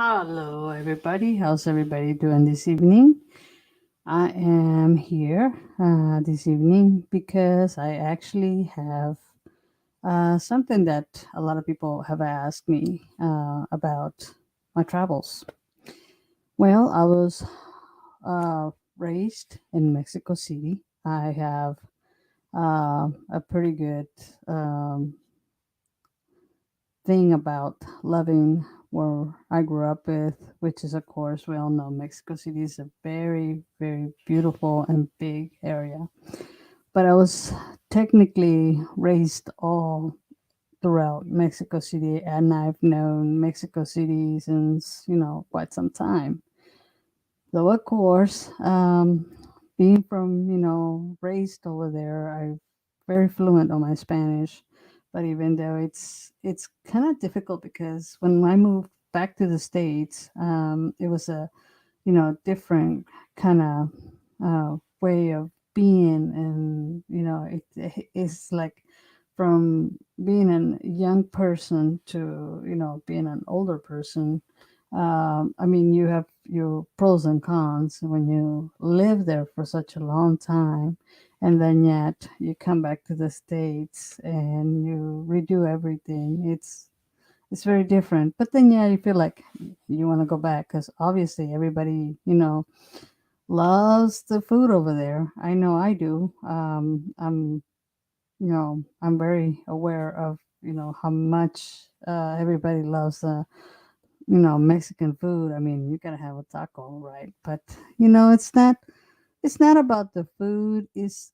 Hello, everybody. How's everybody doing this evening? I am here this evening because I actually have something that a lot of people have asked me about my travels. Well, I was raised in Mexico City. I have a pretty good um, thing about loving where I grew up with, which is, of course, we all know Mexico City is a very, very beautiful and big area. But I was technically raised all throughout Mexico City, and I've known Mexico City since, quite some time. So, of course, being from, raised over there, I'm very fluent on my Spanish. But even though it's kind of difficult because when I moved back to the States, it was a, different kind of way of being. And, it's like from being a young person to, being an older person. I mean, you have your pros and cons when you live there for such a long time, and then yet you come back to the States and you redo everything. It's very different. But then, yeah, you feel like you want to go back because obviously everybody, loves the food over there. I know I do. I'm very aware of, how much everybody loves Mexican food. I mean, you gotta have a taco, right? But it's not about the food. It's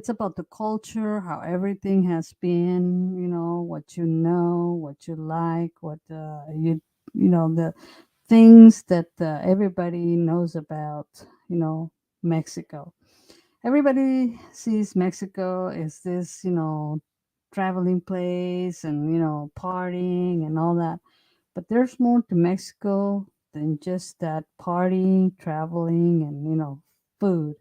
about the culture, how everything has been. What you like, what the things that everybody knows about. You know, Mexico. Everybody sees Mexico as this, traveling place and partying and all that, but there's more to Mexico than just that partying, traveling, and food.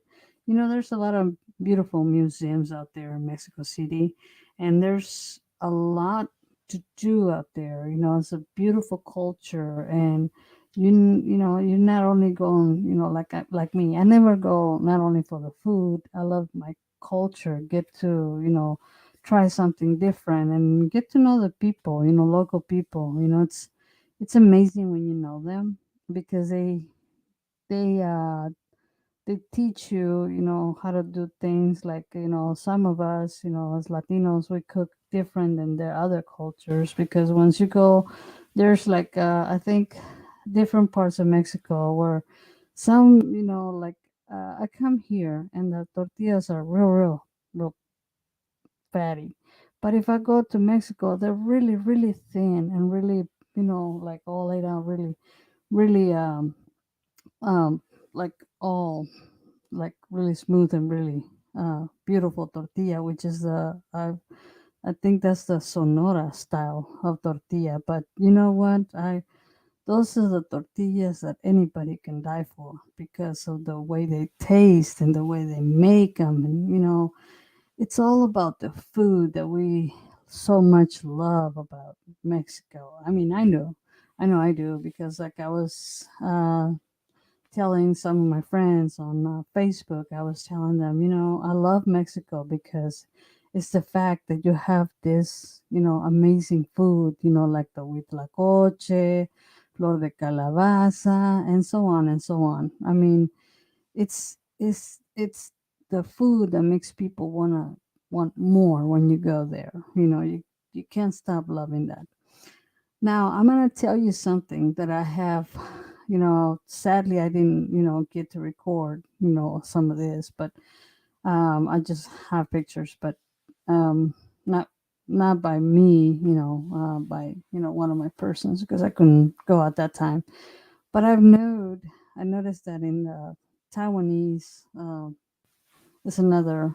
There's a lot of beautiful museums out there in Mexico City, and there's a lot to do out there. It's a beautiful culture, and you're not only going, like me. I never go not only for the food. I love my culture. Get to try something different and get to know the people. Local people. It's amazing when you know them because they uh they teach you, how to do things like, some of us, as Latinos, we cook different than their other cultures because once you go, there's like, I think, different parts of Mexico where some, like, I come here and the tortillas are real fatty. But if I go to Mexico, they're really, really thin and really, like all laid out, really, really, um, like all like really smooth and really beautiful tortilla, which is I think that's the Sonora style of tortilla. But you know what? I Those are the tortillas that anybody can die for because of the way they taste and the way they make them, and it's all about the food that we so much love about Mexico. I mean, I know I do because like I was telling some of my friends on Facebook, I was telling them, I love Mexico because it's the fact that you have this, amazing food, like the huitlacoche, flor de calabaza, and so on and so on. I mean, it's the food that makes people want more when you go there. You can't stop loving that. Now, I'm going to tell you something that I have, sadly I didn't, get to record, some of this, but I just have pictures, but um, not not by me, by, one of my persons because I couldn't go at that time. But I noticed that in the Taiwanese, is another,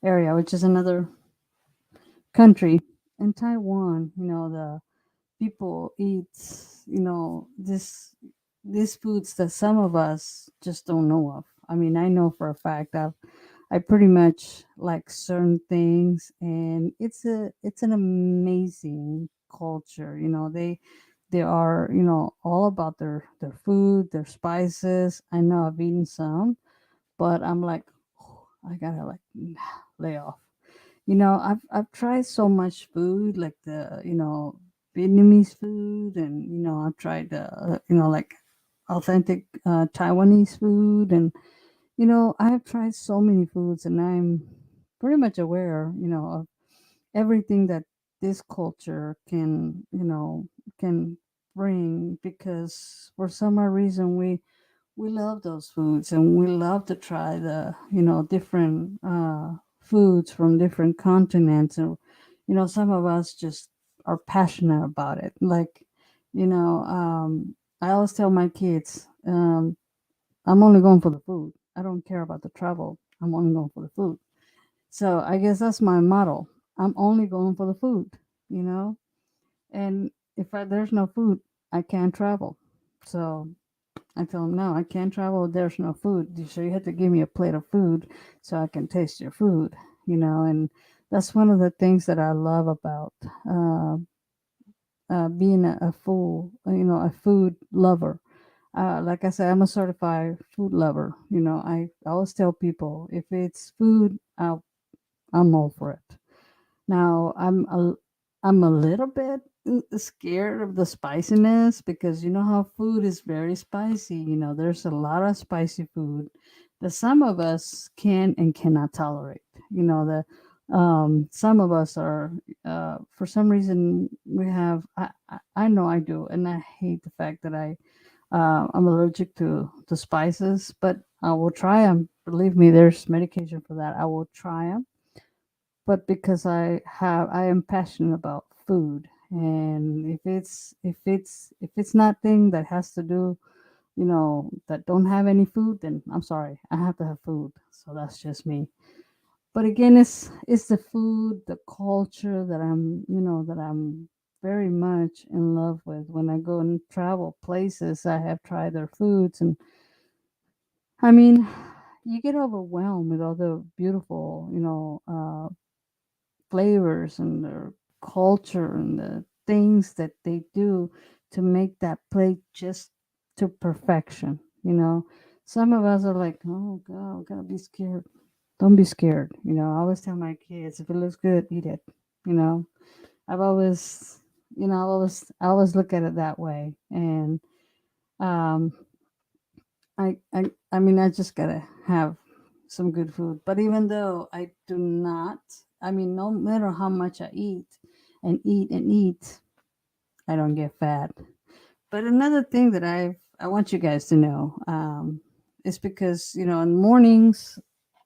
area, which is another country in Taiwan, the people eat, these foods that some of us just don't know of. I mean, I know for a fact I pretty much like certain things, and it's an amazing culture. they are, all about their food, their spices. I know I've eaten some, but I'm like, I gotta like lay off. I've tried so much food, like the Vietnamese food, and I've tried like authentic Taiwanese food, and I have tried so many foods, and I'm pretty much aware, of everything that this culture can bring, because for some odd reason we love those foods, and we love to try the different foods from different continents, and some of us just are passionate about it, like I always tell my kids, I'm only going for the food. I don't care about the travel. I'm only going for the food. So I guess that's my motto. I'm only going for the food, you know? And if there's no food, I can't travel. So I tell them, no, I can't travel. There's no food. So you have to give me a plate of food so I can taste your food, And that's one of the things that I love about uh, being a food lover. Like I said, I'm a certified food lover. I always tell people, if it's food, I'm all for it. Now, I'm a little bit scared of the spiciness, because you know how food is very spicy. There's a lot of spicy food that some of us can and cannot tolerate. Some of us are, for some reason, we have. I know I do, and I hate the fact that I'm allergic to spices, but I will try them. Believe me, there's medication for that. I will try them, but because I am passionate about food, and if it's nothing that has to do, that don't have any food, then I'm sorry, I have to have food. So that's just me. But again, it's the food, the culture that I'm very much in love with. When I go and travel places, I have tried their foods, and I mean, you get overwhelmed with all the beautiful, flavors and their culture and the things that they do to make that plate just to perfection. Some of us are like, oh God, I'm gonna be scared. Don't be scared. I always tell my kids, if it looks good, eat it. You know, I've always, I always look at it that way. And um, I mean, I just gotta have some good food. But even though I do not, I mean, no matter how much I eat and eat and eat, I don't get fat. But another thing that I want you guys to know, is because in mornings,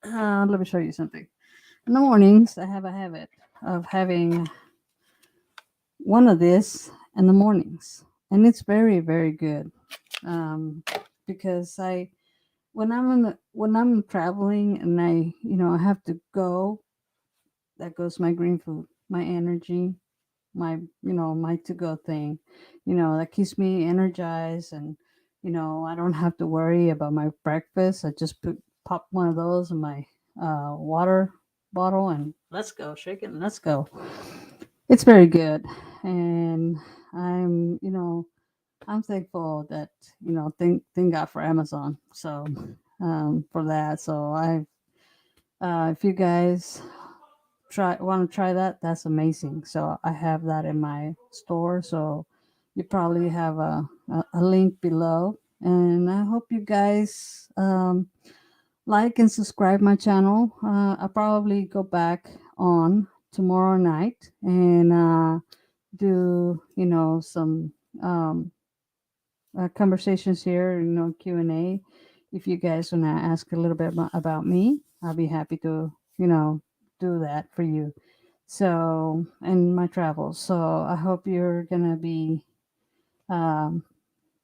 let me show you something. In the mornings, I have a habit of having one of this in the mornings, and it's very very good, because when I'm traveling, and I have to go, that goes my green food, my energy, my to go thing, that keeps me energized. And I don't have to worry about my breakfast. I just pop one of those in my water bottle, and let's go, shake it and let's go. It's very good. And I'm thankful that thank God for Amazon. So for that. So if you guys want to try that, that's amazing. So I have that in my store. So you probably have a link below. And I hope you guys like and subscribe my channel. I'll probably go back on tomorrow night and do some um, conversations here, Q&A. If you guys want to ask a little bit about me, I'll be happy to do that for you. So, and my travels. So I hope you're gonna be um,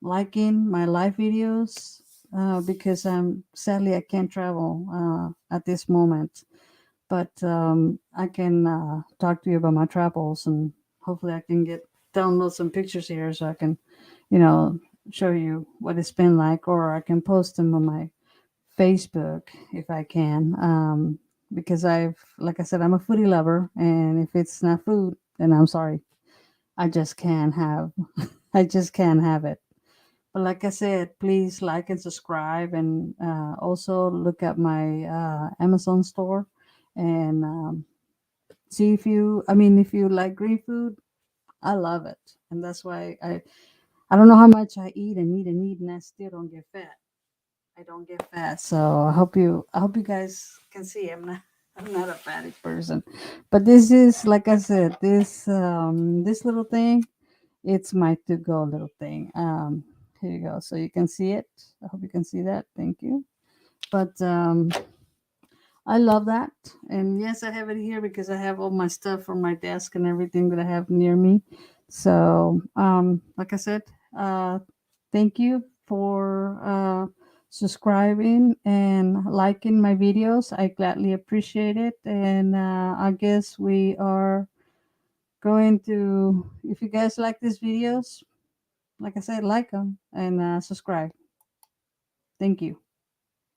liking my live videos, because sadly I can't travel at this moment, but I can talk to you about my travels, and hopefully I can get download some pictures here so I can, you know, show you what it's been like, or I can post them on my Facebook if I can. Because like I said, I'm a foodie lover, and if it's not food, then I'm sorry, I just can't have. I just can't have it. But like I said, please like and subscribe, and also look at my Amazon store, and see if you. I mean, if you like green food, I love it, and that's why I don't know how much I eat and eat and eat, and I still don't get fat. I don't get fat, so I hope you guys can see I'm not a fatty person, but this is like I said, this little thing, it's my to go little thing. Here you go, so you can see it. I hope you can see that. Thank you. But I love that, and yes, I have it here because I have all my stuff from my desk and everything that I have near me. So like I said, uh, thank you for subscribing and liking my videos. I gladly appreciate it. And I guess we are going to, if you guys like these videos, like I said, like them and subscribe. Thank you.